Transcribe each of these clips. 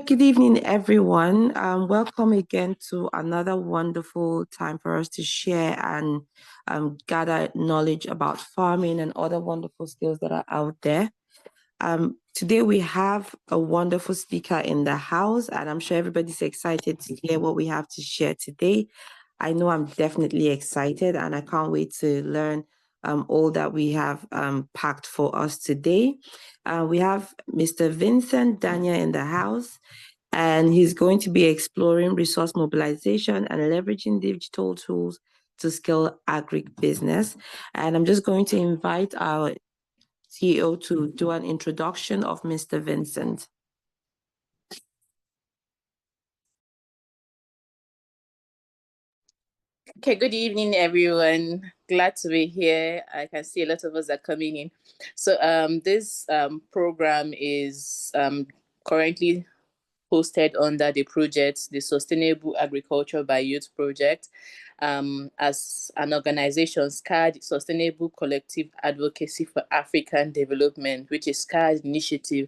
Good evening, everyone. Welcome again to another wonderful time for us to share and gather knowledge about farming and other wonderful skills that are out there. Today we have a wonderful speaker in the house, and I'm sure everybody's excited to hear what we have to share today. I know I'm definitely excited, and I can't wait to learn all that we have packed for us today. We have Mr. Vincent Dania in the house, and he's going to be exploring resource mobilization and leveraging digital tools to scale agric business. And I'm just going to invite our CEO to do an introduction of Mr. Vincent. Okay, good evening, everyone. Glad to be here. I can see a lot of us are coming in. So this program is currently hosted under the project, the Sustainable Agriculture by Youth Project. As an organization, SCAD, Sustainable Collective Advocacy for African Development, which is SCAD initiative,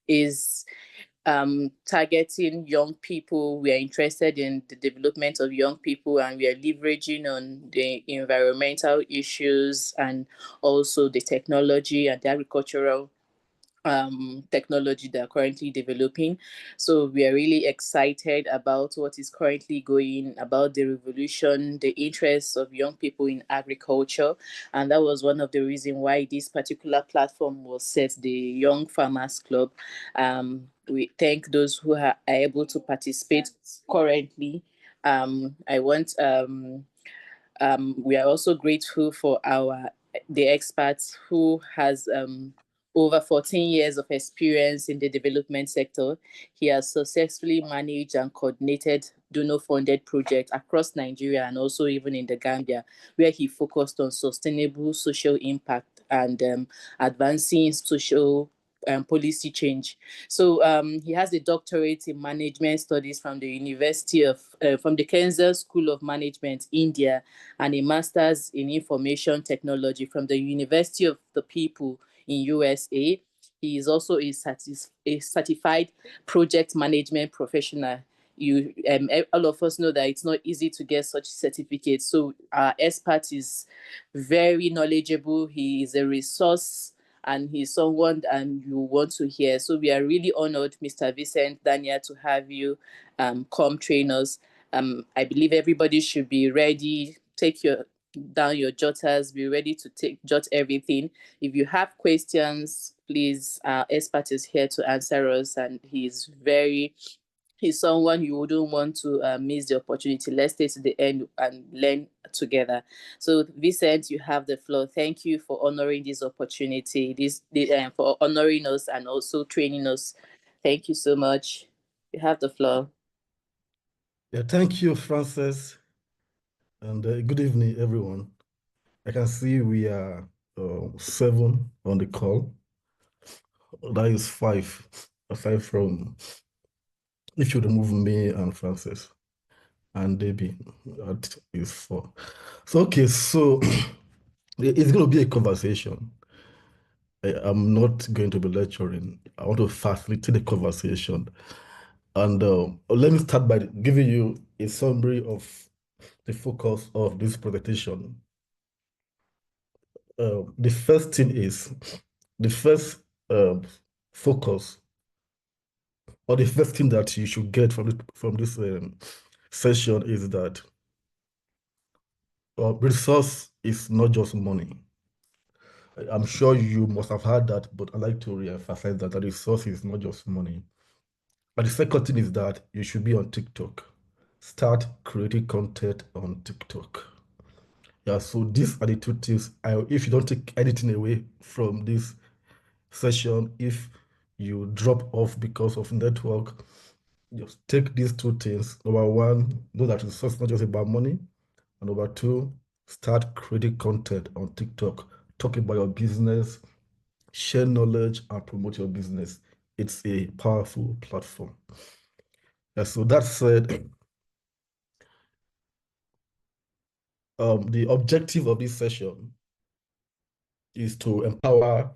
is targeting young people. We are interested in the development of young people, and we are leveraging on the environmental issues and also the technology and the agricultural technology that are currently developing. So we are really excited about what is currently going, about the revolution, the interests of young people in agriculture. And that was one of the reasons why this particular platform was set, the Young Farmers Club. We thank those who are able to participate currently. We are also grateful for the experts who has over 14 years of experience in the development sector. He has successfully managed and coordinated donor-funded projects across Nigeria and also even in the Gambia, where he focused on sustainable social impact and advancing social policy change. So he has a doctorate in management studies from the from the Kansas School of Management, India, and a master's in information technology from the University of the People in USA. He is also a certified project management professional. All of us know that it's not easy to get such certificates. So our expert is very knowledgeable. He is a resource and he's someone and you want to hear. So we are really honored, Mr. Vincent Dania, to have you come train us. I believe everybody should be ready. Take down your jotters, be ready to jot everything. If you have questions, please, our expert is here to answer us, and he's someone you wouldn't want to miss the opportunity. Let's stay to the end and learn together. So Vincent, you have the floor. Thank you for honoring this opportunity, for honoring us and also training us. Thank you so much. You have the floor. Yeah, thank you, Frances. And good evening, everyone. I can see we are 7 on the call. That is 5, aside from if you remove me and Frances. And Debbie, that is 4. So, okay, so it's going to be a conversation. I'm not going to be lecturing. I want to facilitate the conversation. And let me start by giving you a summary of the focus of this presentation. The first thing is, the first focus, or the first thing that you should get from this session is that resource is not just money. I'm sure you must have heard that, but I'd like to re-emphasize that the resource is not just money. But the second thing is that you should be on TikTok. Start creating content on TikTok. Yeah, so these are the 2 things. If you don't take anything away from this session, if you drop off because of network, just take these 2 things. Number 1, know that resource is not just about money. And number 2, start creating content on TikTok. Talk about your business, share knowledge, and promote your business. It's a powerful platform. Yeah, so that said, the objective of this session is to empower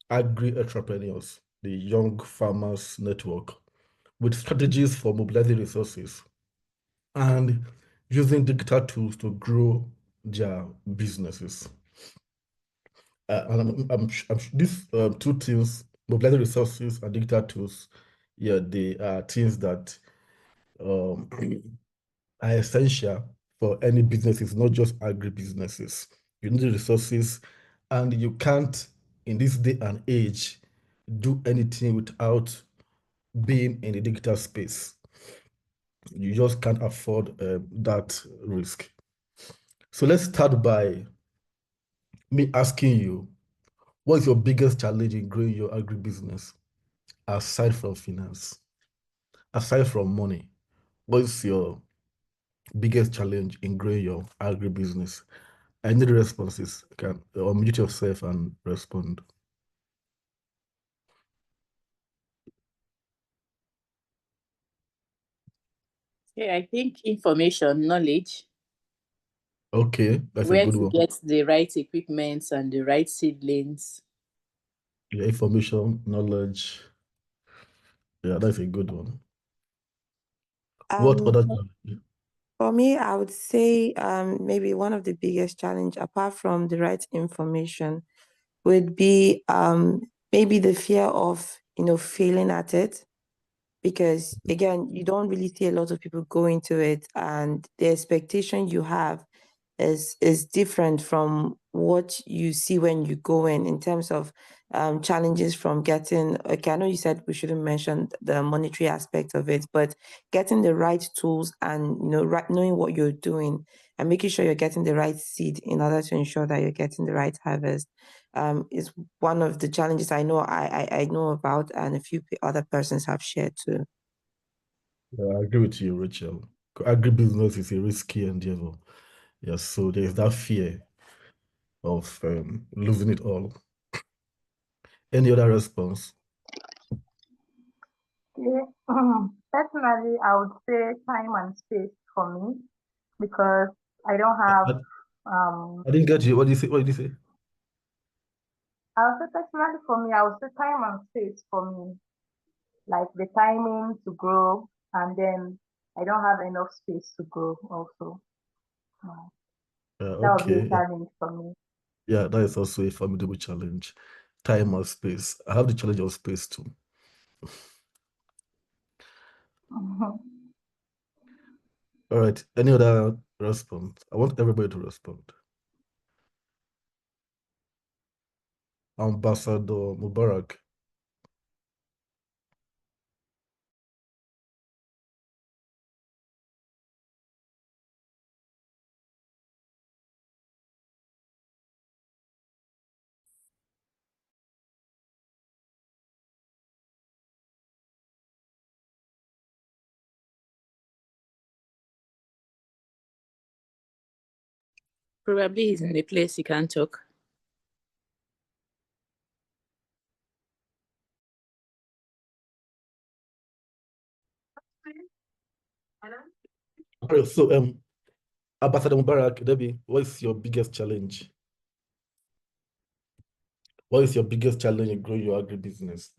agri-entrepreneurs, the Young Farmers Network, with strategies for mobilizing resources and using digital tools to grow their businesses. And these two things, mobilizing resources and digital tools, yeah, they are things that are essential for any businesses, not just agribusinesses. You need the resources, and you can't, in this day and age, do anything without being in the digital space. You just can't afford that risk. So let's start by me asking you, what is your biggest challenge in growing your agribusiness aside from finance, aside from money? What is your biggest challenge in growing your agribusiness? I need responses. You can unmute yourself and respond. Yeah, I think information, knowledge. Okay, that's a Where good to one. get the right equipment and the right seedlings. Yeah, information, knowledge. Yeah, that's a good one. What Um, other challenge? for me, I would say maybe one of the biggest challenge, apart from the right information, would be maybe the fear of failing at it, because again, you don't really see a lot of people go into it, and the expectation you have is different from what you see when you go in terms of challenges from getting. Okay, I know you said we shouldn't mention the monetary aspect of it, but getting the right tools and right, knowing what you're doing and making sure you're getting the right seed in order to ensure that you're getting the right harvest is one of the challenges I know I know about, and a few other persons have shared too. Yeah, I agree with you, Rachel. Agribusiness is a risky endeavor. Yes, so there's that fear of losing it all. Any other response? Yeah, personally, I would say time and space for me because I don't have, I, um, I didn't get you. What did you say? What did you say? I would say personally for me, I would say time and space for me, like the timing to grow, and then I don't have enough space to grow also. Uh, that would be a Okay. Yeah, challenge for me. yeah, that is also a formidable challenge. Time or space. I have the challenge of space too. All right. Any other response? I want everybody to respond. Ambassador Mubarak. Probably he's in a place he can't talk. All right, so Ambassador Mubarak, Debbie, what is your biggest challenge? What is your biggest challenge in growing your agribusiness?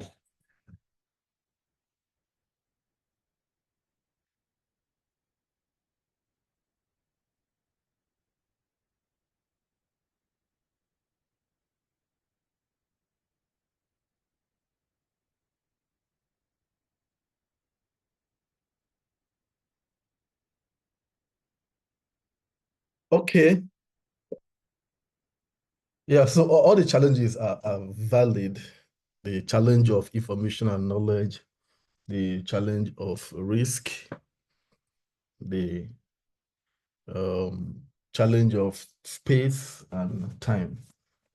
Okay. Yeah, so all the challenges are valid. The challenge of information and knowledge, the challenge of risk, the challenge of space and time.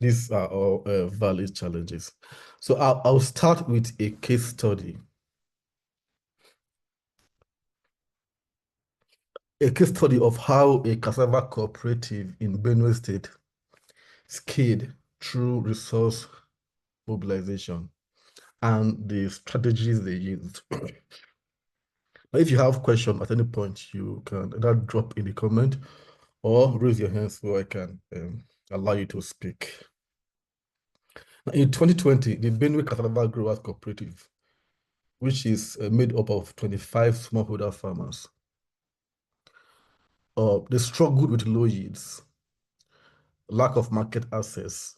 These are all valid challenges. So I'll start with a case study. A case study of how a cassava cooperative in Benue State scaled through resource mobilization and the strategies they used. If you have questions at any point, you can either drop in the comment or raise your hand so I can allow you to speak. In 2020, the Benue Cassava Growers Cooperative which is made up of 25 smallholder farmers. They struggled with low yields, lack of market access,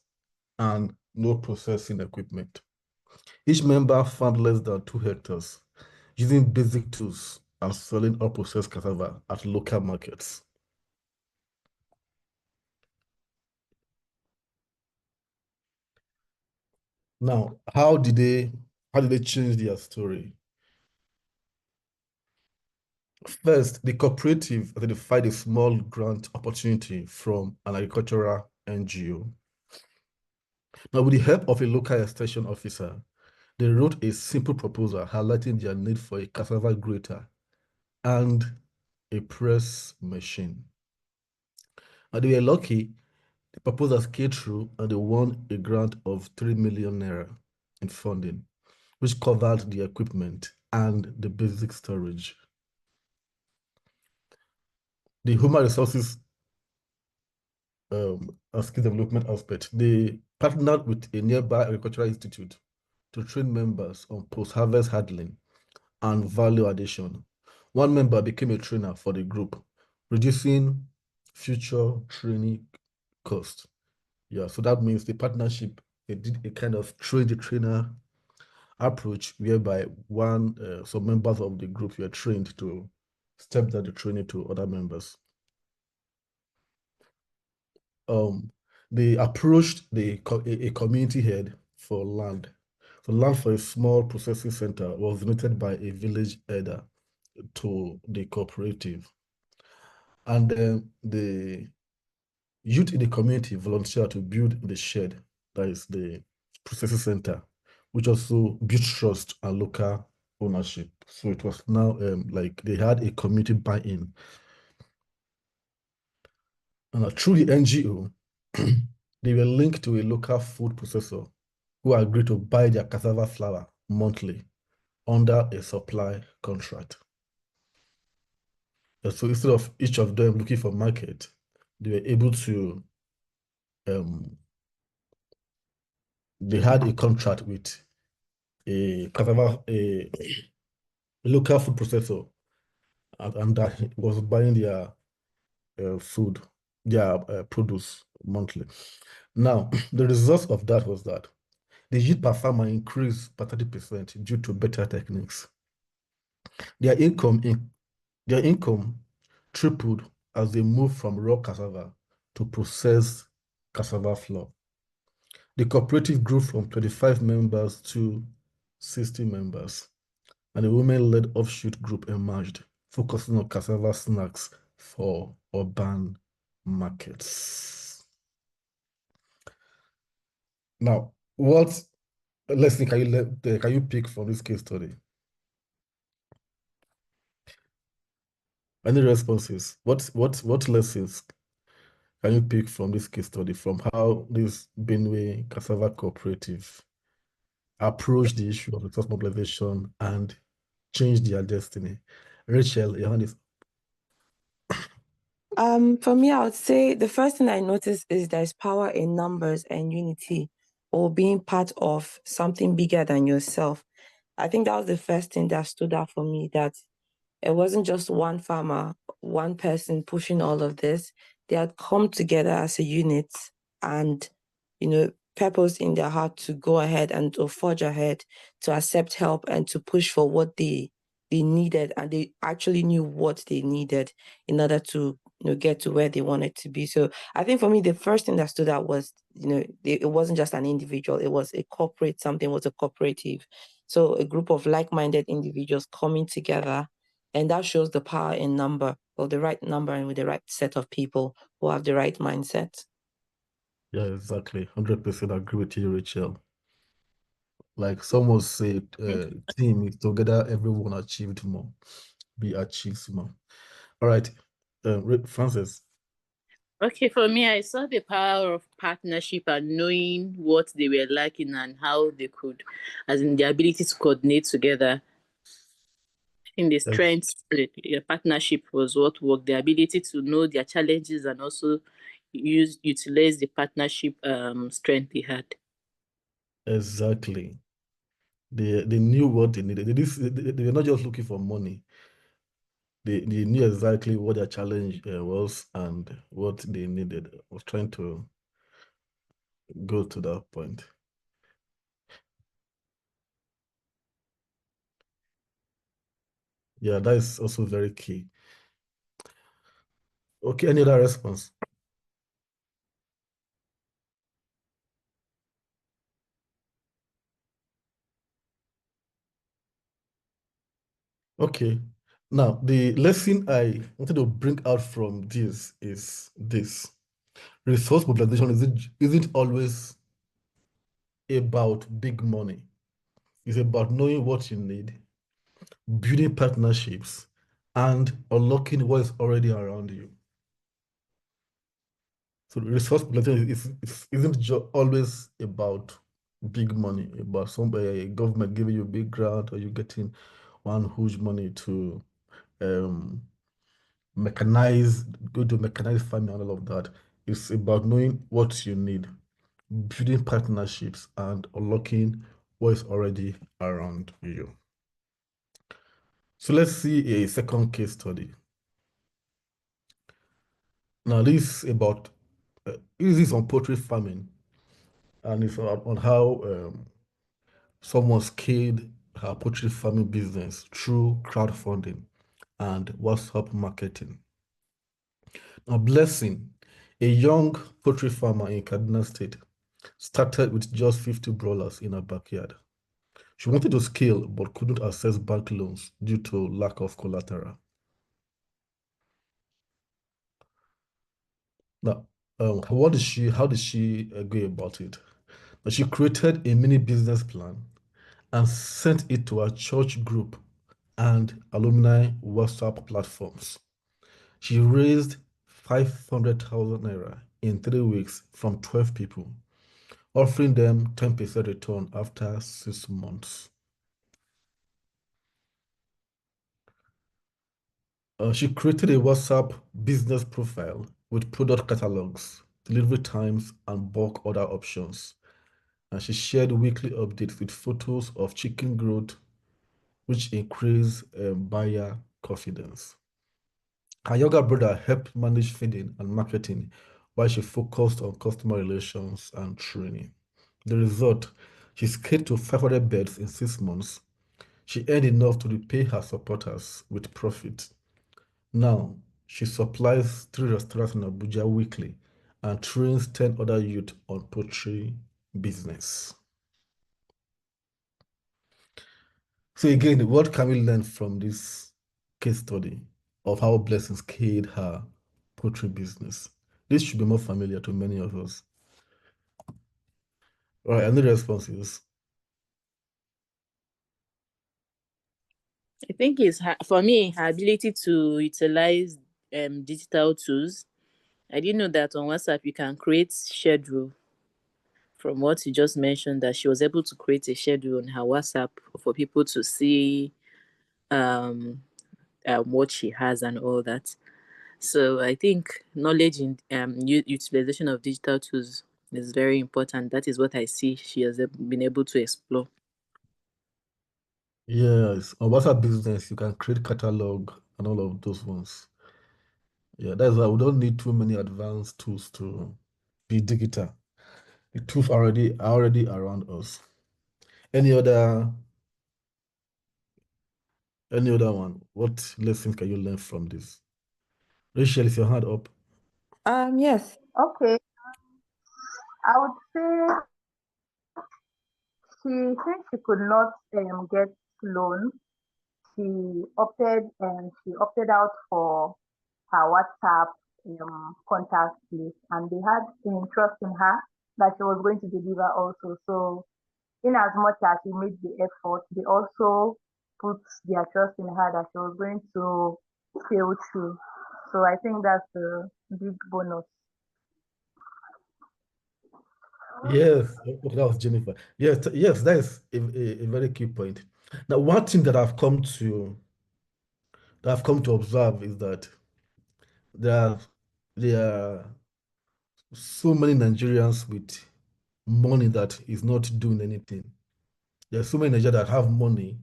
and no processing equipment. Each member farmed less than 2 hectares, using basic tools and selling unprocessed cassava at local markets. Now, how did they change their story? First, the cooperative identified a small grant opportunity from an agricultural NGO. Now, with the help of a local extension officer, they wrote a simple proposal highlighting their need for a cassava grater and a press machine. And they were lucky. The proposals came through and they won a grant of 3 million naira in funding, which covered the equipment and the basic storage. The human resources and skill development aspect, they partnered with a nearby agricultural institute to train members on post-harvest handling and value addition. One member became a trainer for the group, reducing future training costs. Yeah, so that means the partnership, they did a kind of train the trainer approach whereby some members of the group were trained to step down the training to other members. They approached a community head for land. So land for a small processing center was donated by a village elder to the cooperative. And then the youth in the community volunteered to build the shed, that is the processing center, which also built trust and local ownership. So it was now like they had a community buy-in. And through the NGO, they were linked to a local food processor who agreed to buy their cassava flour monthly under a supply contract. And so instead of each of them looking for market, they were able to, they had a contract with a local food processor, and that was buying their food, their produce monthly. Now, the result of that was that the yield per farmer increased by 30% due to better techniques. Their income tripled as they moved from raw cassava to processed cassava flour. The cooperative grew from 25 members to 60 members, and a women-led offshoot group emerged, focusing on cassava snacks for urban markets. Now, what lesson can you pick from this case study? Any responses? What lessons can you pick from this case study, from how this Benue Cassava Cooperative approached the issue of resource mobilization and changed their destiny? Rachel, your hand is. For me, I would say the first thing I noticed is there's power in numbers and unity, or being part of something bigger than yourself. I think that was the first thing that stood out for me, that it wasn't just one farmer, one person pushing all of this. They had come together as a unit and, purpose in their heart to go ahead and to forge ahead, to accept help and to push for what they needed. And they actually knew what they needed in order to get to where they wanted to be. So I think for me, the first thing that stood out was, it wasn't just an individual, it was a corporate, something was a cooperative. So a group of like-minded individuals coming together, and that shows the power in number, or the right number, and with the right set of people who have the right mindset. Yeah, exactly. 100% agree with you, Rachel. Like someone said, team is together, everyone achieved more. Be achieves more. All right, Francis. Okay, for me, I saw the power of partnership and knowing what they were lacking and how they could, as in the ability to coordinate together. In the strength split, partnership was what worked. The ability to know their challenges and also utilize the partnership strength they had. Exactly. They knew what they needed. They were not just looking for money. They knew exactly what their challenge was and what they needed. I was trying to go to that point. Yeah, that is also very key. Okay, any other response? Okay. Now, the lesson I wanted to bring out from this is this. Resource mobilization isn't always about big money. It's about knowing what you need, building partnerships, and unlocking what is already around you. So resource mobilization isn't always about big money, about somebody, government giving you a big grant or you getting one huge money to um, go to mechanized farming and all of that. It's about knowing what you need, building partnerships, and unlocking what is already around you. So let's see a second case study. Now this is about this is on poultry farming, and it's on how someone scaled her poultry farming business through crowdfunding and WhatsApp marketing. Now, Blessing, a young poultry farmer in Kaduna State, started with just 50 broilers in her backyard. She wanted to scale but couldn't access bank loans due to lack of collateral. Now, how did she go about it? Now, she created a mini business plan and sent it to her church group and alumni WhatsApp platforms. She raised 500,000 naira in 3 weeks from 12 people, offering them 10% return after 6 months. She created a WhatsApp business profile with product catalogs, delivery times, and bulk order options. And she shared weekly updates with photos of chicken growth, which increased buyer confidence. Her younger brother helped manage feeding and marketing while she focused on customer relations and training. The result, she scaled to 500 beds in 6 months. She earned enough to repay her supporters with profit. Now, she supplies 3 restaurants in Abuja weekly and trains 10 other youth on poultry business. So again, what can we learn from this case study of how Blessing scaled her poultry business? This should be more familiar to many of us. All right, any responses? I think for me, her ability to utilize digital tools. I didn't know that on WhatsApp you can create schedule. From what you just mentioned, that she was able to create a schedule on her WhatsApp for people to see what she has and all that. So I think knowledge in utilization of digital tools is very important. That is what I see she has been able to explore. Yes, on WhatsApp business, you can create catalog and all of those ones. Yeah, that's why we don't need too many advanced tools to be digital. The tools are already around us. Any other one? What lessons can you learn from this? Rachel, is your hand up? Yes. Okay, I would say since she could not get loan, she opted out for her WhatsApp contact list, and they had an trust in her that she was going to deliver also. So, in as much as she made the effort, they also put their trust in her that she was going to sail through. So, I think that's a big bonus. Yes, okay, that was Jennifer. Yes, that is a very key point. Now, one thing that I've come to observe is that there are there are so many Nigerians with money that is not doing anything. There's so many in Nigeria that have money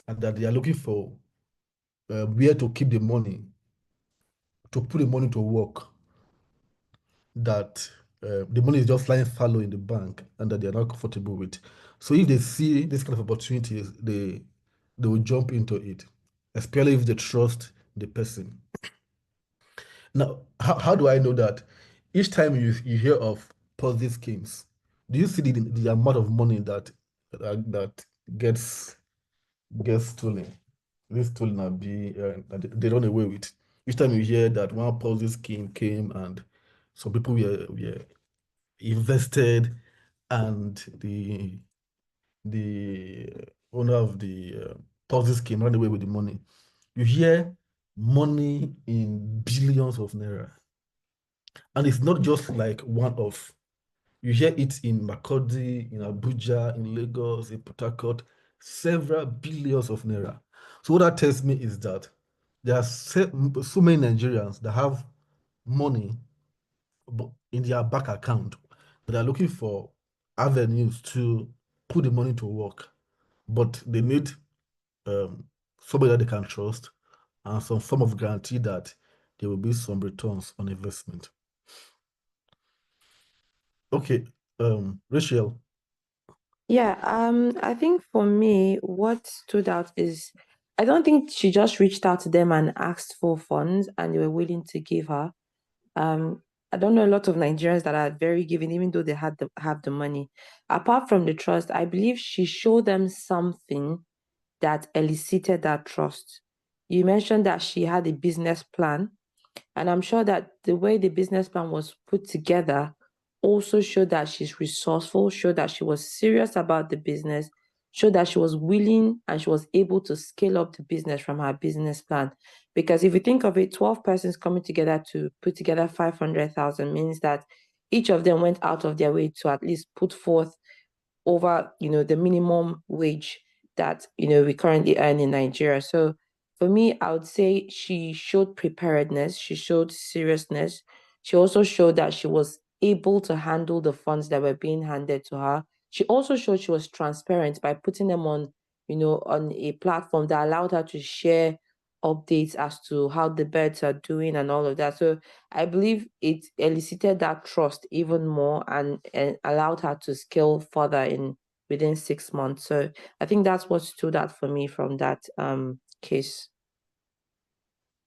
and that they are looking for where to keep the money, to put the money to work, that the money is just lying fallow in the bank and that they are not comfortable with. So if they see this kind of opportunities, they will jump into it, especially if they trust the person. Now, how do I know that? Each time you hear of Ponzi schemes, do you see the amount of money that gets stolen? This stolen and they run away with. Each time you hear that one Ponzi scheme came and some people were invested and the owner of the Ponzi scheme ran away with the money, you hear money in billions of naira. And it's not just like one off. You hear it in Makurdi, in Abuja, in Lagos, in Port Harcourt, several billions of naira. So what that tells me is that there are so many Nigerians that have money in their bank account, but they're looking for avenues to put the money to work. But they need somebody that they can trust and some form of guarantee that there will be some returns on investment. Okay, Rachel. Yeah, I think for me, what stood out is I don't think she just reached out to them and asked for funds and they were willing to give her. Um, I don't know a lot of Nigerians that are very giving, even though they have the money. Apart from the trust, I believe she showed them something that elicited that trust. You mentioned that she had a business plan, and I'm sure that the way the business plan was put together also showed that she's resourceful, showed that she was serious about the business, showed that she was willing and she was able to scale up the business from her business plan. Because if you think of it, 12 persons coming together to put together 500,000 means that each of them went out of their way to at least put forth over, the minimum wage that, we currently earn in Nigeria. So for me, I would say she showed preparedness, she showed seriousness. She also showed that she was able to handle the funds that were being handed to her. She also showed she was transparent by putting them on, on a platform that allowed her to share updates as to how the birds are doing and all of that. So I believe it elicited that trust even more and allowed her to scale further in within 6 months. So I think that's what stood out for me from that case.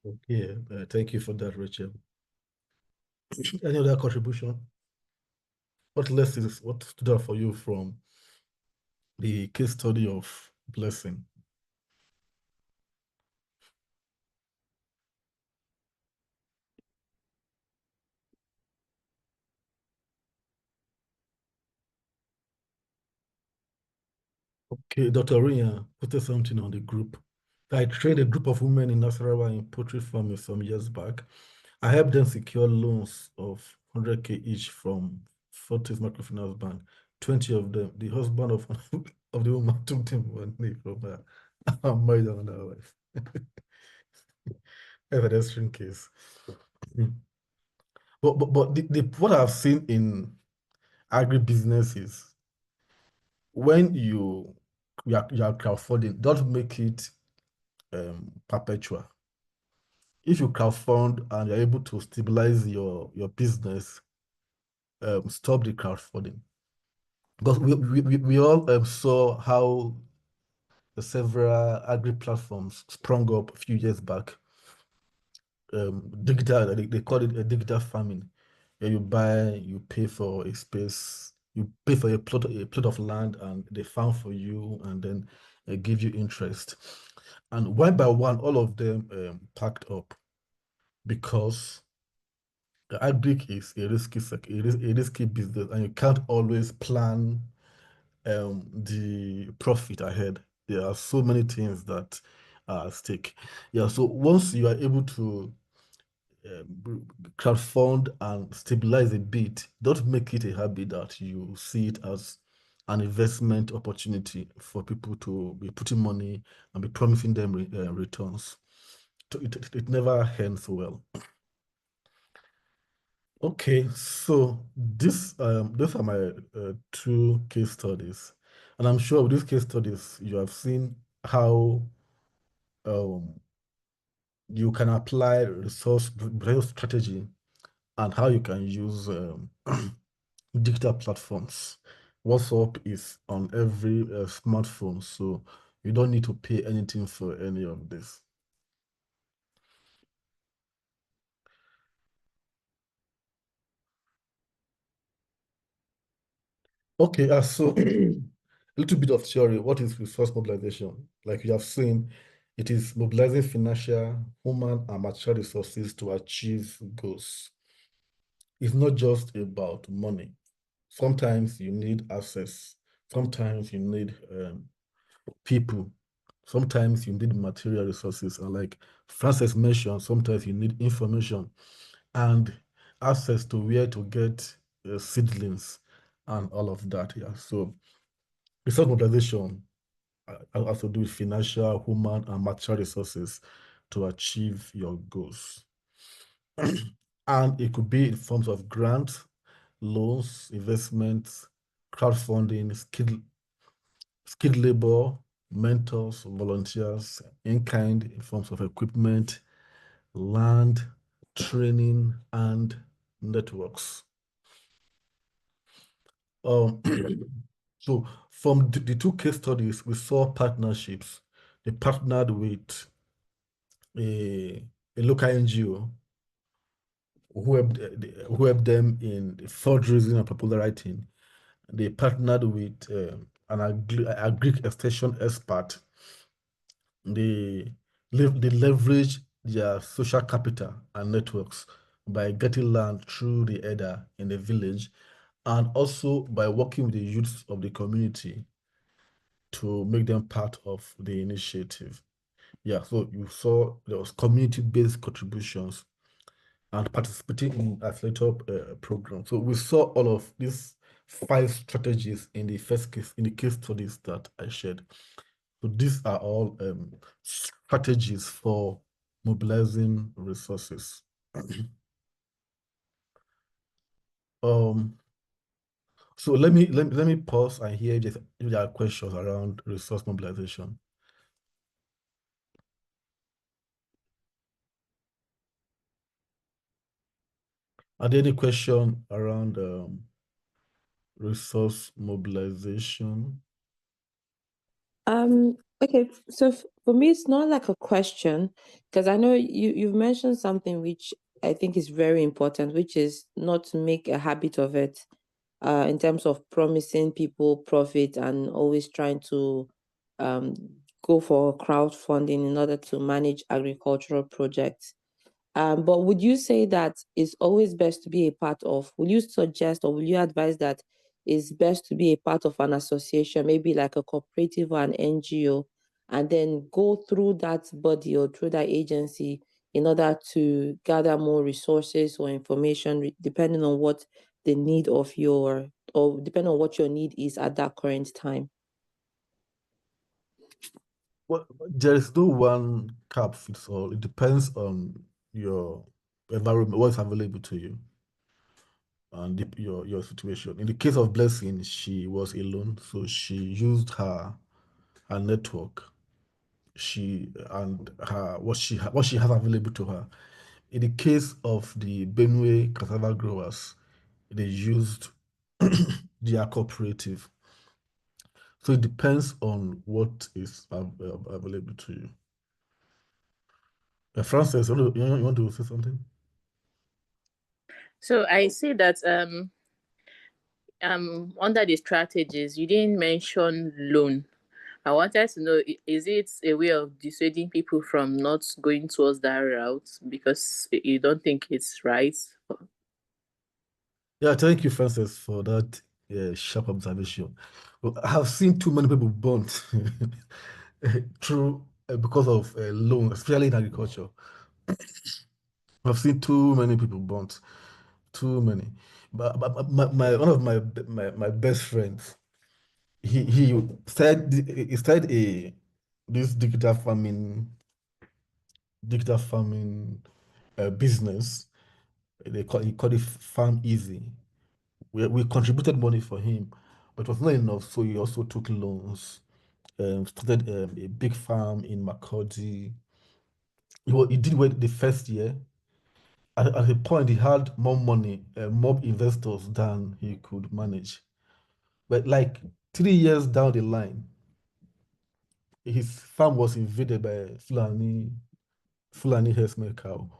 Okay, thank you for that, Rachel. Any other contribution? What stood out for you from the case study of Blessing? Okay, Dr. Ria put something on the group. I trained a group of women in Nasarawa in poultry farming some years back. I helped them secure loans of 100K each from Fortis Microfinance Bank. 20 of them, the husband of of the woman took them money from her. I'm married another wife. Evidence case. But what I've seen in agribusiness is when you are crowdfunding, don't make it perpetual. If you crowdfund and you're able to stabilize your business, stop the crowdfunding. Because we all saw how the several agri platforms sprung up a few years back. Digital, they call it a digital farming. Where you pay for a space, you pay for a plot of land, and they farm for you, and then give you interest. And one by one, all of them packed up because the Agric is a risky business, and you can't always plan the profit ahead. There are so many things that are at stake. Yeah, so once you are able to crowdfund and stabilize a bit, don't make it a habit that you see it as an investment opportunity for people to be putting money and be promising them returns. It never ends well. Okay, so those are my two case studies. And I'm sure with these case studies, you have seen how you can apply resource strategy and how you can use digital platforms. WhatsApp is on every smartphone, so you don't need to pay anything for any of this. Okay, so a little bit of theory. What is resource mobilization? Like you have seen, it is mobilizing financial, human, and material resources to achieve goals. It's not just about money. Sometimes you need access. Sometimes you need people. Sometimes you need material resources. And like Francis mentioned, sometimes you need information and access to where to get seedlings and all of that. Yeah. So resource mobilization has to do with financial, human, and material resources to achieve your goals. And it could be in forms of grants, loans, investments, crowdfunding, skilled labor, mentors, volunteers, in kind in forms of equipment, land, training, and networks. So from the two case studies, we saw partnerships. They partnered with a local NGO who helped them in fundraising and proposal writing. They partnered with an Agric extension expert. They leverage their social capital and networks by getting land through the EDA in the village, and also by working with the youths of the community to make them part of the initiative. Yeah, so you saw there was community-based contributions and participating in accelerator program. So we saw all of these 5 strategies in the first case, in the case studies that I shared. So these are all strategies for mobilizing resources. So let me pause and hear if there are questions around resource mobilization. Are there any question around resource mobilization? Okay, so for me, it's not like a question because I know you've mentioned something which I think is very important, which is not to make a habit of it, in terms of promising people profit and always trying to um go for crowdfunding in order to manage agricultural projects. But would you say that it's always best to be a part of, will you suggest or will you advise that it's best to be a part of an association, maybe like a cooperative or an NGO, and then go through that body or through that agency in order to gather more resources or information, depending on what the need of your, or depending on what your need is at that current time? Well, there is no one cap fits all. It depends on your environment, what's available to you, and your situation. In the case of Blessing, she was alone, so she used her network, she and her what she has available to her. In the case of the Benue cassava growers, they used their cooperative. So it depends on what is available to you. Francis, you want to say something? So I see that under the strategies, you didn't mention loan. I wanted to know, is it a way of dissuading people from not going towards that route because you don't think it's right? Yeah, thank you, Francis, for that sharp observation. Well, I have seen too many people burnt through because of loan, especially in agriculture. I've seen too many people burnt, too many. But one of my best friends, he started this digital farming business. He called it Farm Easy. We contributed money for him, but it was not enough. So he also took loans, started a big farm in Makurdi. He did well the first year. At a point, he had more money, more investors than he could manage. But like 3 years down the line, his farm was invaded by Fulani herdsmen cow,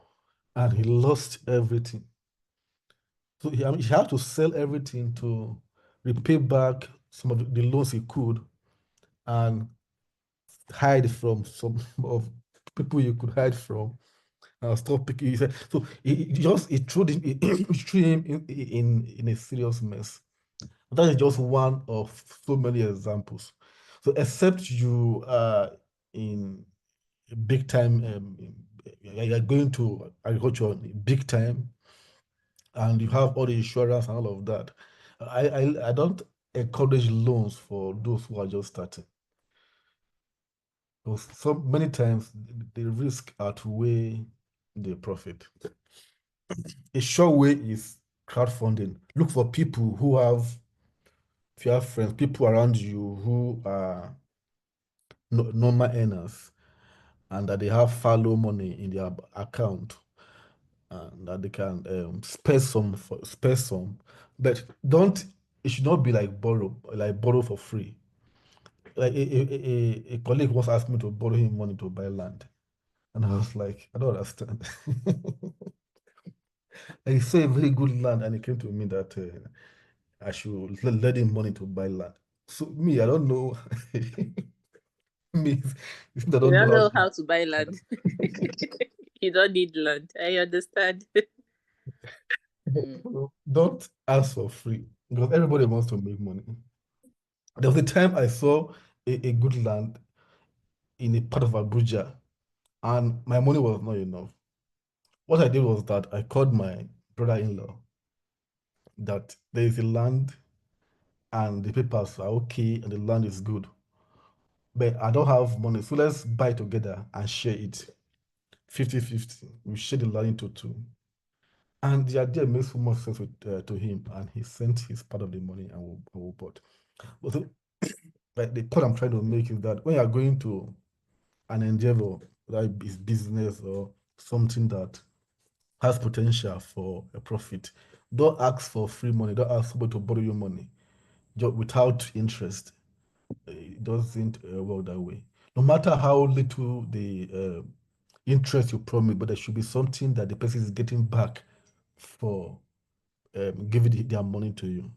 and he lost everything. So he had to sell everything to repay back some of the loans he could and hide from some of people you could hide from and stop picking. So it threw him, it threw him in a serious mess. That is just one of so many examples. So except you are in big time, you're going to agriculture big time, and you have all the insurance and all of that. I don't encourage loans for those who are just starting. Because so many times the risk outweigh the profit. A sure way is crowdfunding. Look for people who have, if you have friends, people around you who are normal earners and that they have far low money in their account and that they can spare some, but don't, it should not be like borrow for free. Like a colleague once asked me to borrow him money to buy land, and I was like, I don't understand. And he saw a very good land, and he came to me that I should lend him money to buy land. So me, I don't know. Me, I You don't don't know know how to buy land. You don't need land. I understand. Don't ask for free because everybody wants to make money. There was a time I saw a good land in a part of Abuja, and my money was not enough. What I did was that I called my brother-in-law that there is a land and the papers are okay and the land is good, but I don't have money, so let's buy together and share it 50-50. We share the land into two. And the idea made so much sense to him, and he sent his part of the money and we bought. But but the point I'm trying to make is that when you're going to an endeavor, that is business or something that has potential for a profit, don't ask for free money. Don't ask somebody to borrow you money just without interest. It doesn't work that way. No matter how little the interest you promise, but there should be something that the person is getting back for giving their money to you.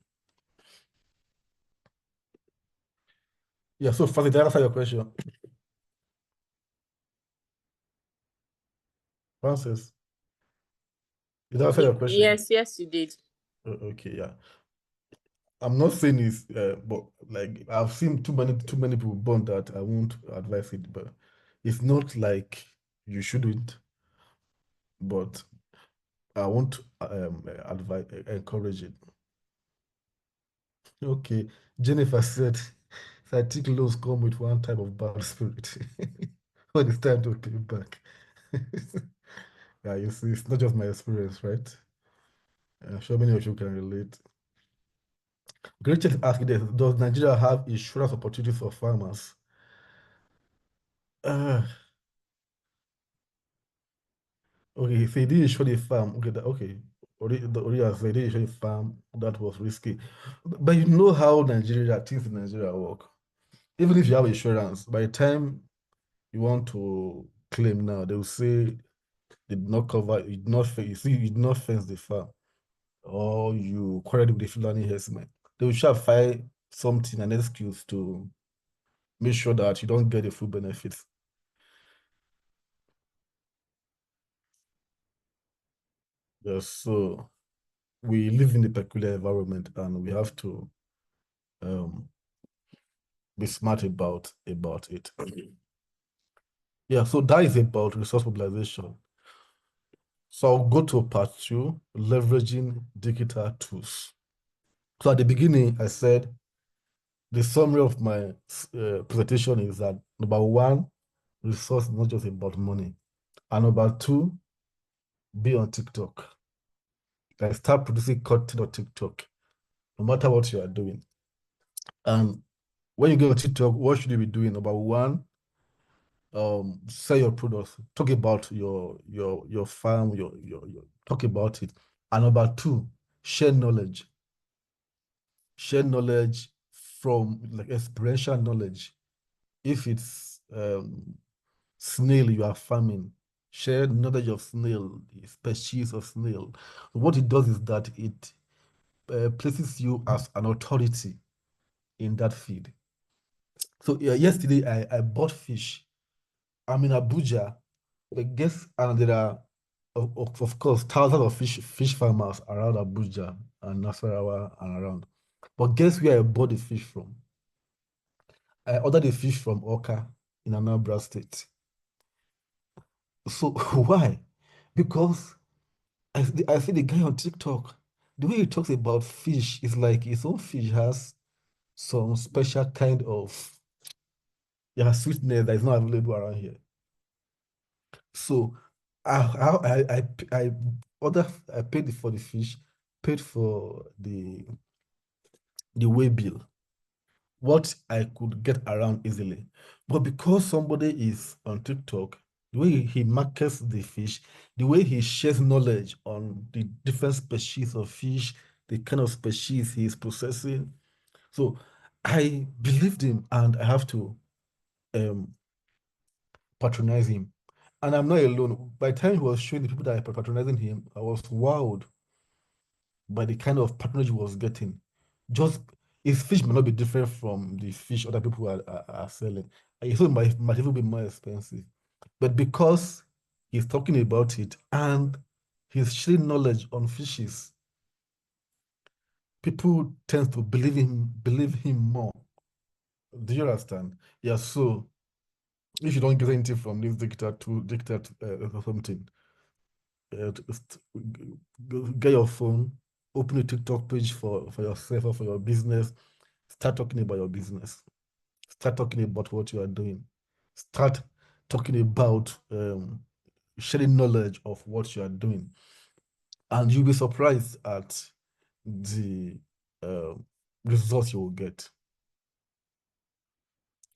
Yeah, so Fazi, did I answer your question? Francis, did I answer your question? Yes, you did. Okay, yeah. I'm not saying it's, but like I've seen too many people born that I won't advise it, but it's not like you shouldn't, but I won't advise encourage it. Okay, Jennifer said, so I think loans come with one type of bad spirit when it's time to pay back. Yeah, you see, it's not just my experience, right? I'm sure many of you can relate. Great is asking this, does Nigeria have insurance opportunities for farmers? Okay, so they didn't insure the farm. Okay, okay. Oriya said they insure the farm that was risky. But you know how things in Nigeria work. Even if you have insurance, by the time you want to claim now, they will say they did not cover, you did not, you see, you did not fence the farm, or you quarreled with the Fulani herdsmen. They will try to find something, an excuse to make sure that you don't get the full benefits. Yes, so we live in a peculiar environment and we have to be smart about it. Yeah, so that is about resource mobilization. So I'll go to part 2, leveraging digital tools. So at the beginning, I said the summary of my presentation is that number 1, resource is not just about money. And number 2, be on TikTok. Like start producing content on TikTok, no matter what you are doing. And when you go on TikTok, what should you be doing? Number one, sell your products. Talk about your farm, your talk about it. And number two, share knowledge. Share knowledge from like experiential knowledge. If it's snail you are farming, share knowledge of snail, the species of snail. What it does is that it places you as an authority in that field. So yesterday I bought fish. I'm in Abuja. But guess and there are of course thousands of fish farmers around Abuja and Nasarawa and around. But guess where I bought the fish from? I ordered the fish from Oka in Anambra State. So why? Because I see the guy on TikTok, the way he talks about fish is like his own fish has some special kind of sweetness that is not available around here. So I ordered, I paid for the fish, paid for the weigh bill, what I could get around easily. But because somebody is on TikTok, the way he markets the fish, the way he shares knowledge on the different species of fish, the kind of species he is processing. So I believed him and I have to patronize him. And I'm not alone. By the time he was showing the people that are patronizing him, I was wowed by the kind of patronage he was getting. Just his fish may not be different from the fish other people are selling. And so it might even be more expensive. But because he's talking about it and he's sharing knowledge on fishes, people tend to believe him more. Do you understand? Yeah, so if you don't get anything from this dictator or something, get your phone, open a TikTok page for yourself or for your business, start talking about your business, start talking about what you are doing, start talking about sharing knowledge of what you are doing, and you'll be surprised at the results you will get.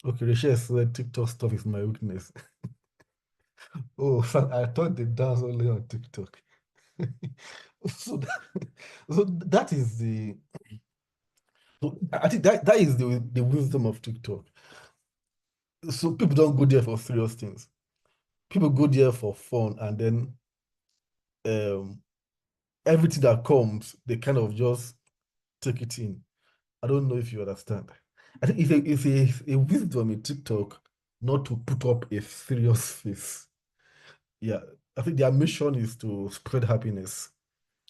Okay, Rachel said TikTok stuff is my weakness. Oh, I thought they dance only on TikTok. so, that is the. So I think that is the wisdom of TikTok. So people don't go there for serious things. People go there for fun, and then everything that comes, they kind of just take it in. I don't know if you understand. I think it's a wisdom in TikTok not to put up a serious face. Yeah, I think their mission is to spread happiness.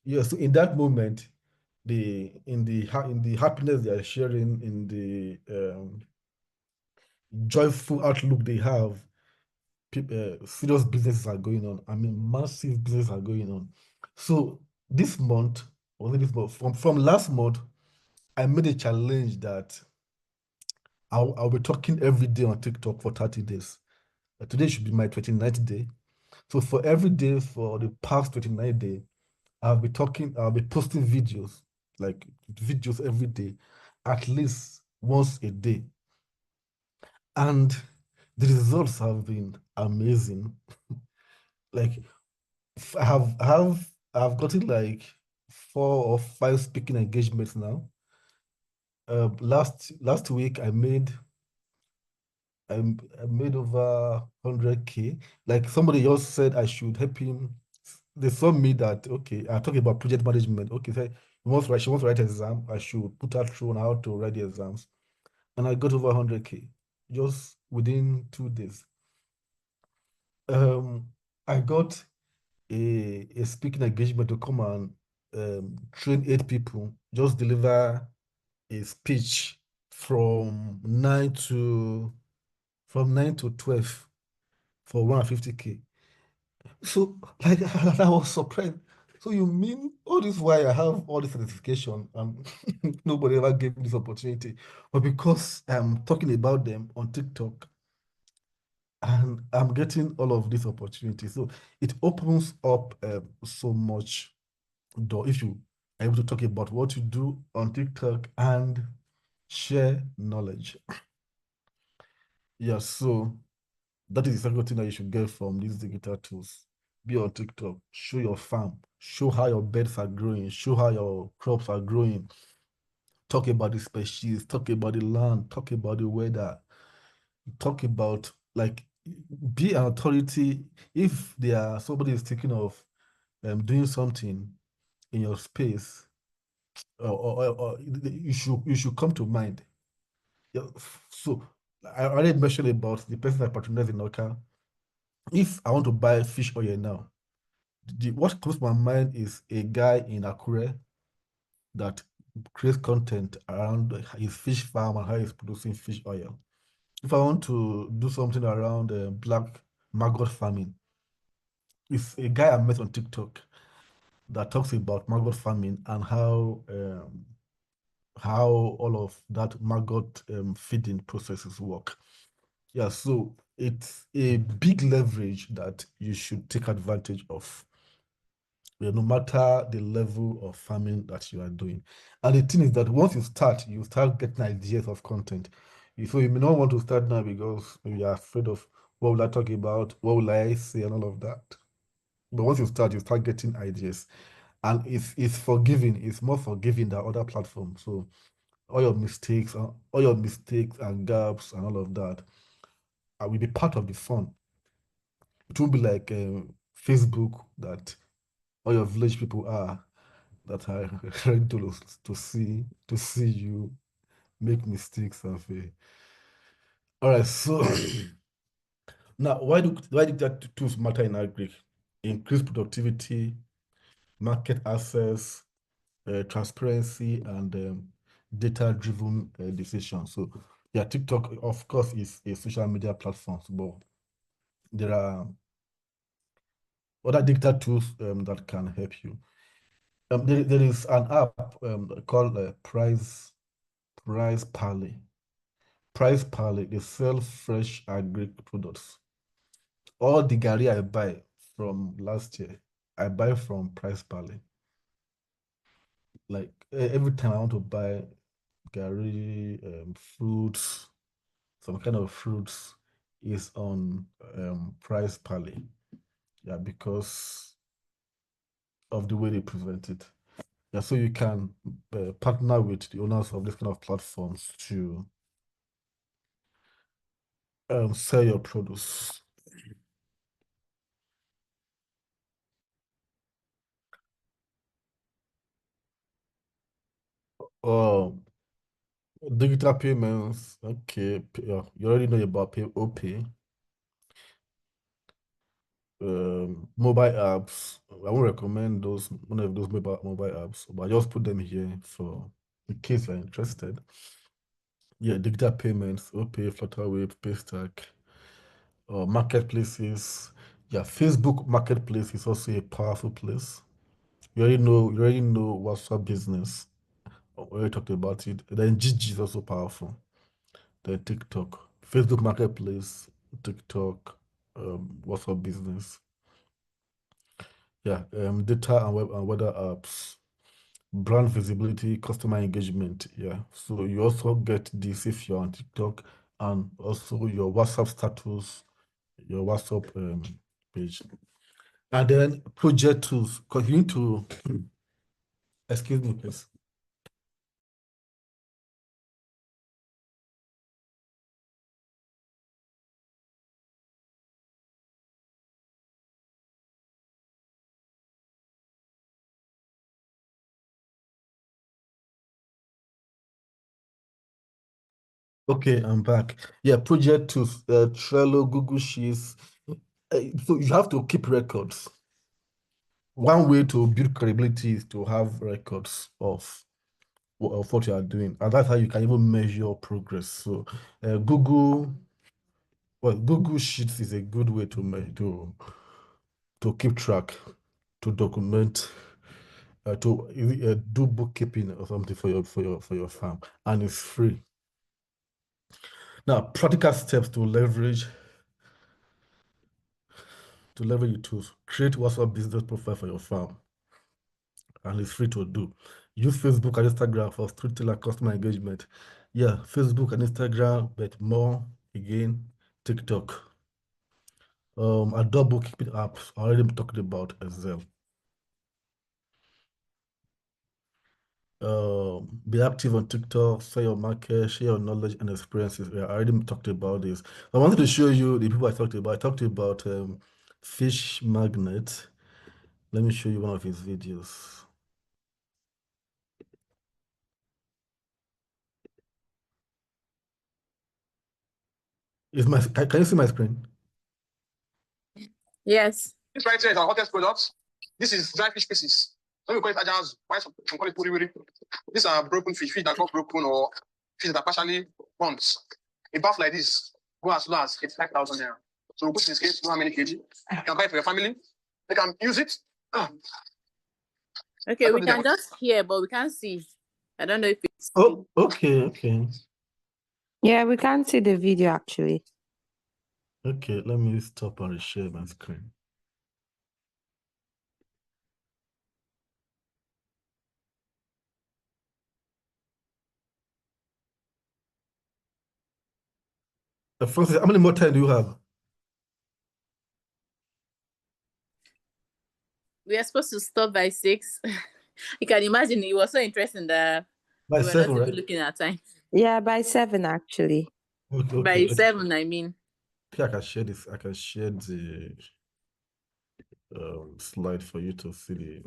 Yeah, so in that moment, in the happiness they are sharing, in the joyful outlook they have, serious businesses are going on. I mean, massive businesses are going on. So this month, or this month, from last month, I made a challenge that I'll be talking every day on TikTok for 30 days. Today should be my 29th day. So for every day for the past 29 days, I'll be posting videos, like videos every day, at least once a day. And the results have been amazing. Like I've gotten like 4 or 5 speaking engagements now. Last week I made over 100K. Like somebody else said I should help him. They saw me that okay, I talk about project management. Okay, so she wants to write an exam. I should put her through on how to write the exams. And I got over 100K just within 2 days. I got a speaking engagement to come and train 8 people, just deliver a speech from 9 to 12 for 150K. So like I was surprised. So you mean all this while I have all this certification and nobody ever gave me this opportunity, but because I'm talking about them on TikTok and I'm getting all of these opportunities, so it opens up so much door if you are able to talk about what you do on TikTok and Share knowledge. Yeah, so that is the second thing that you should get from these digital tools. Be on TikTok, show your farm, show how your beds are growing, show how your crops are growing. Talk about the species, talk about the land, talk about the weather, talk about, like, be an authority. If somebody is thinking of doing something in your space, or you should come to mind. Yeah, so I already mentioned about the person that patronized in Oka. If I want to buy fish oil now, what comes to my mind is a guy in Akure that creates content around his fish farm and how he's producing fish oil. If I want to do something around black maggot farming, it's a guy I met on TikTok that talks about maggot farming and how all of that maggot feeding processes work. Yeah, so it's a big leverage that you should take advantage of, no matter the level of farming that you are doing. And the thing is that once you start getting ideas of content. So you may not want to start now because you are afraid of what will I talk about, what will I say, and all of that. But once you start getting ideas. And it's forgiving, it's more forgiving than other platforms. So all your mistakes and gaps and all of that will be part of the fun. It won't be like Facebook that all your village people are that are ready to see you make mistakes and fail. All right, so now why do that tools matter in Agric? Increase productivity, market access, transparency, and data-driven decisions. So yeah, TikTok, of course, is a social media platform, but there are other digital tools that can help you. There is an app called Price Pally. Price Pally, they sell fresh agri products. All the gari I buy from last year, I buy from Price Pally. Like every time I want to buy gari, fruits, some kind of fruits, is on Price Pally. Yeah, because of the way they present it. Yeah, so you can partner with the owners of this kind of platforms to sell your produce. Oh, digital payments. Okay, yeah, you already know about OPay. Mobile apps. I won't recommend one of those mobile apps, but I just put them here for in case you're interested. Yeah, digital payments, OPay, Flutterwave, Paystack, or marketplaces. Yeah, Facebook Marketplace is also a powerful place. You already know WhatsApp business. We already talked about it. Then GG is also powerful. Then TikTok, Facebook Marketplace, TikTok, WhatsApp business. Yeah, data and web and weather apps, brand visibility, customer engagement. Yeah, so you also get this if you're on TikTok, and also your WhatsApp status, your WhatsApp page, and then project tools. Because you need to, excuse me, please. Okay, I'm back. Yeah, project tools, Trello, Google Sheets. So you have to keep records. One way to build credibility is to have records of what you are doing, and that's how you can even measure progress. So Google Sheets is a good way to keep track, to document, to do bookkeeping or something for your farm, and it's free. Now, practical steps to leverage your tools. Create WhatsApp business profile for your farm, and it's free to do. Use Facebook and Instagram for storytelling and customer engagement. Yeah, Facebook and Instagram, but more again, TikTok. Adobe bookkeeping apps, I already talked about Excel. Be active on TikTok, share your market, share your knowledge and experiences. Yeah, I already talked about this. I wanted to show you the people I talked about. I talked about Fish Magnet. Let me show you one of his videos. Can you see my screen? Yes. This right here is our hottest product. This is dry fish pieces. Some people call it ajaz, why some call it puri puri. These are broken fish that got broken or fish that are partially burnt. A bath like this go as low as 85,000 naira. So we'll put in this case, know how many kg. You can buy it for your family. They can use it. Okay, we can just hear, but we can't see. I don't know if it's. Oh, okay. Yeah, we can't see the video actually. Okay, let me stop and share my screen. Francis, how many more time do you have? We are supposed to stop by 6. You can imagine it was so interesting that By we were 7, not even right? looking at time. Yeah, by 7 actually. Okay. By 7, I mean. I think I can share this. I can share the slide for you to see the.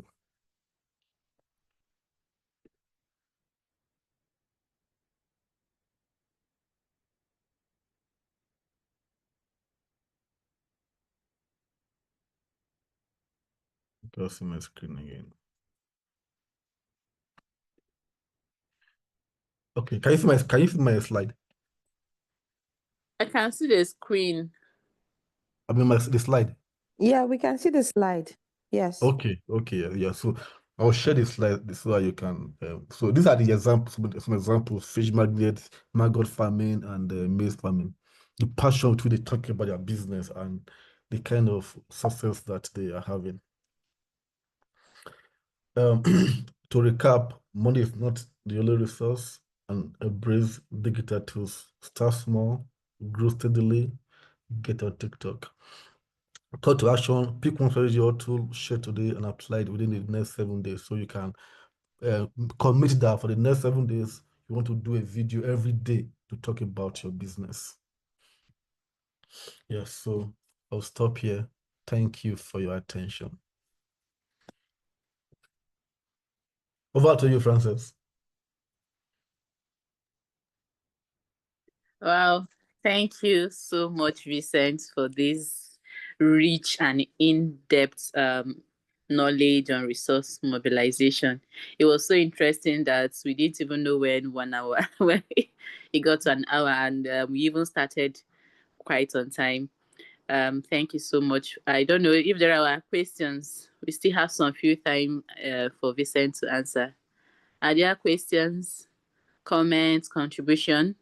I'll see my screen again. Okay, can you see my slide? I can see the screen. I mean the slide. Yeah, we can see the slide. Yes. Okay, yeah. So I'll share this slide so that you can. So these are the examples. Some examples: fish magnet, maggot farming, and maize farming. The passion with which they talk about their business and the kind of success that they are having. To recap, money is not the only resource, and embrace digital tools. Start small, grow steadily, get on TikTok. Call to action, pick one strategy or tool, share today, and apply it within the next 7 days. So you can commit that for the next 7 days, you want to do a video every day to talk about your business. Yes, so I'll stop here. Thank you for your attention. Over to you, Francis. Wow. Thank you so much, Vincent, for this rich and in-depth knowledge on resource mobilization. It was so interesting that we didn't even know when 1 hour, when it got to an hour, and we even started quite on time. Thank you so much. I don't know if there are questions. We still have some few time for Vincent to answer. Are there questions, comments, contribution?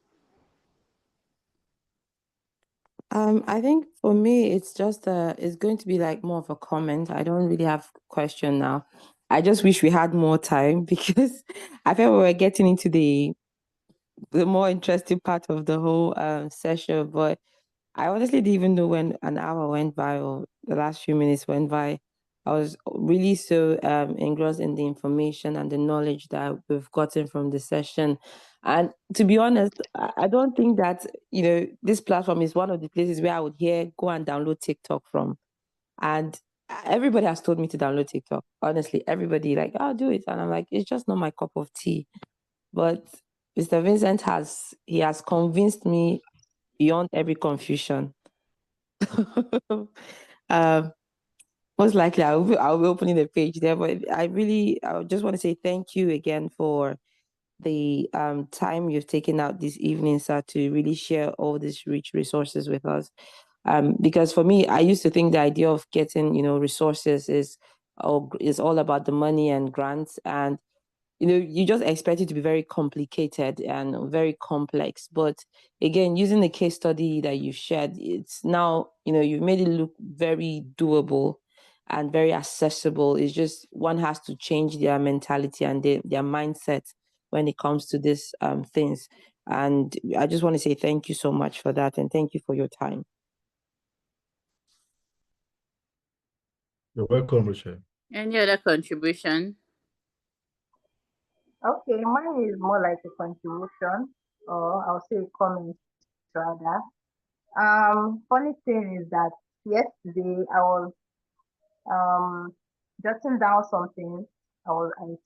I think for me, it's just it's going to be like more of a comment. I don't really have question now. I just wish we had more time because I felt we were getting into the more interesting part of the whole session. But I honestly didn't even know when an hour went by or the last few minutes went by. I was really so engrossed in the information and the knowledge that we've gotten from the session. And to be honest, I don't think that, this platform is one of the places where I would hear, go and download TikTok from. And everybody has told me to download TikTok. Honestly, everybody like, I'll do it. And I'm like, it's just not my cup of tea. But Mr. Vincent has convinced me beyond every confusion. um, Most likely I'll be opening a page there, but I just want to say thank you again for the time you've taken out this evening, sir, to really share all these rich resources with us. Because for me, I used to think the idea of getting, resources is all about the money and grants, and you just expect it to be very complicated and very complex. But again, using the case study that you shared, it's now, you've made it look very doable and very accessible. It's just one has to change their mentality and their mindset when it comes to these things. And I just want to say thank you so much for that, and thank you for your time. You're welcome, Rachel. Any other contribution? Okay, mine is more like a contribution, or I'll say a comment rather. Funny thing is that yesterday I was jotting down something I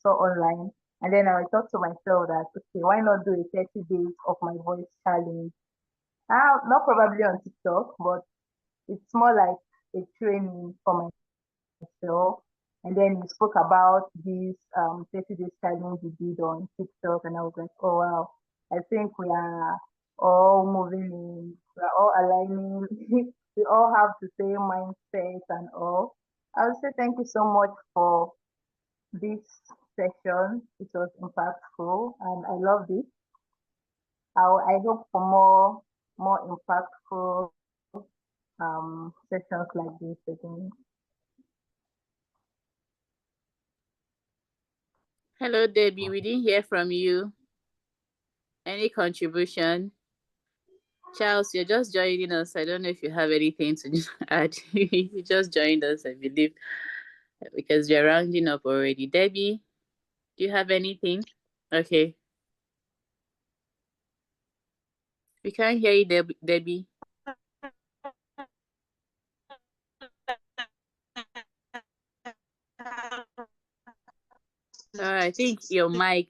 saw online, and then I thought to myself that okay, why not do a 30 days of my voice challenge? Not probably on TikTok, but it's more like a training for myself. And then he spoke about this 30 days challenge we did on TikTok, and I was like, oh wow, I think we are all moving in, we are all aligning, we all have the same mindset and all. I would say thank you so much for this session. It was impactful and I loved it. I hope for more impactful sessions like this again. Hello, Debbie. We didn't hear from you. Any contribution? Charles, you're just joining us. I don't know if you have anything to add. You just joined us, I believe, because we're rounding up already. Debbie, do you have anything? Okay. We can't hear you, Debbie. I think your mic.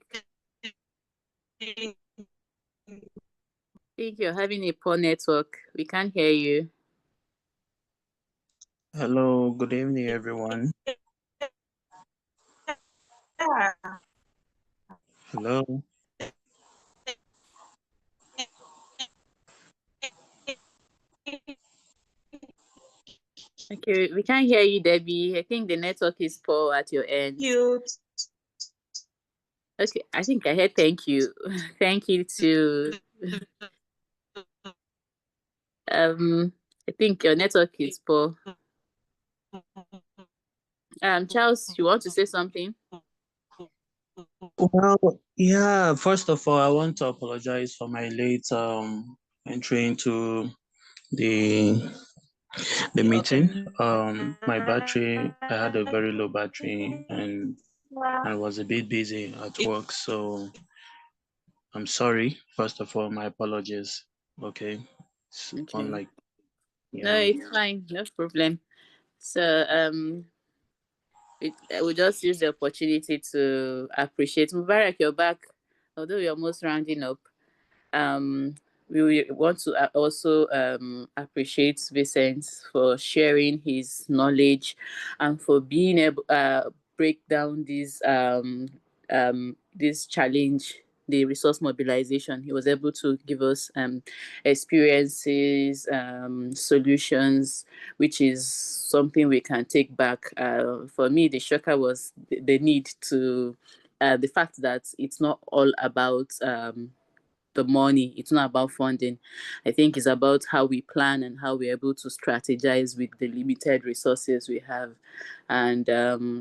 I think you're having a poor network. We can't hear you. Hello, good evening, everyone. Hello. Okay, we can't hear you, Debbie. I think the network is poor at your end. Okay, I think I heard thank you. Thank you to I think your network is poor. Charles, you want to say something? Well, yeah, first of all, I want to apologize for my late entry into the meeting. My battery, I had a very low battery and I was a bit busy at work, so I'm sorry. First of all, my apologies. Okay. Okay. Yeah. No, it's fine, no problem. So we'll just use the opportunity to appreciate Mubarak, you're back. Although we're almost rounding up. We want to also appreciate Vincent for sharing his knowledge and for being able break down this challenge, the resource mobilization. He was able to give us experiences, solutions, which is something we can take back. For me, the shocker was the need to the fact that it's not all about the money. It's not about funding. I think it's about how we plan and how we're able to strategize with the limited resources we have. And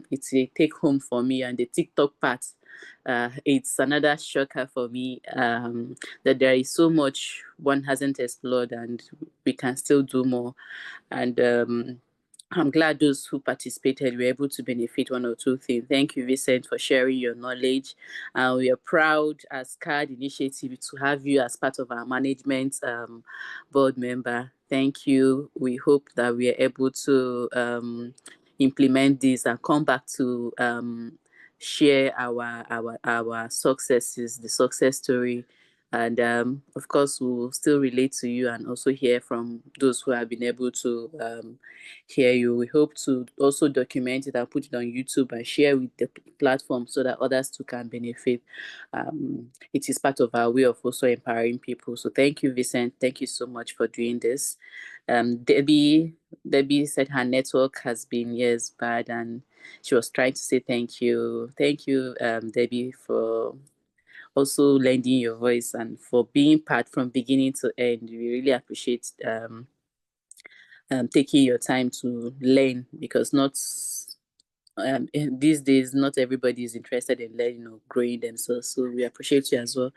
it's a take home for me. And the TikTok part, it's another shocker for me that there is so much one hasn't explored and we can still do more. And I'm glad those who participated were able to benefit one or two things. Thank you, Vincent, for sharing your knowledge. We are proud as CARD Initiative to have you as part of our management board member. Thank you. We hope that we are able to implement this and come back to share our successes, the success story. And of course, we'll still relate to you and also hear from those who have been able to hear you. We hope to also document it and put it on YouTube and share with the platform so that others too can benefit. It is part of our way of also empowering people. So thank you, Vincent. Thank you so much for doing this. Debbie said her network has been bad and she was trying to say thank you. Thank you, Debbie, for also lending your voice and for being part from beginning to end. We really appreciate taking your time to learn, because not these days not everybody is interested in learning or growing themselves. So we appreciate you as well.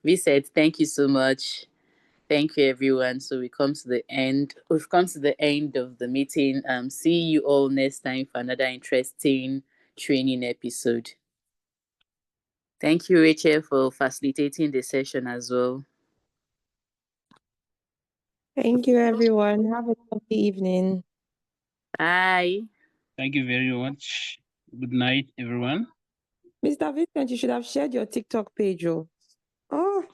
We said thank you so much. Thank you, everyone. So we've come to the end of the meeting. See you all next time for another interesting training episode. Thank you, Rachel, for facilitating the session as well. Thank you, everyone. Have a lovely evening. Bye. Thank you very much. Good night, everyone. Mr. Vincent, you should have shared your TikTok page. Oh.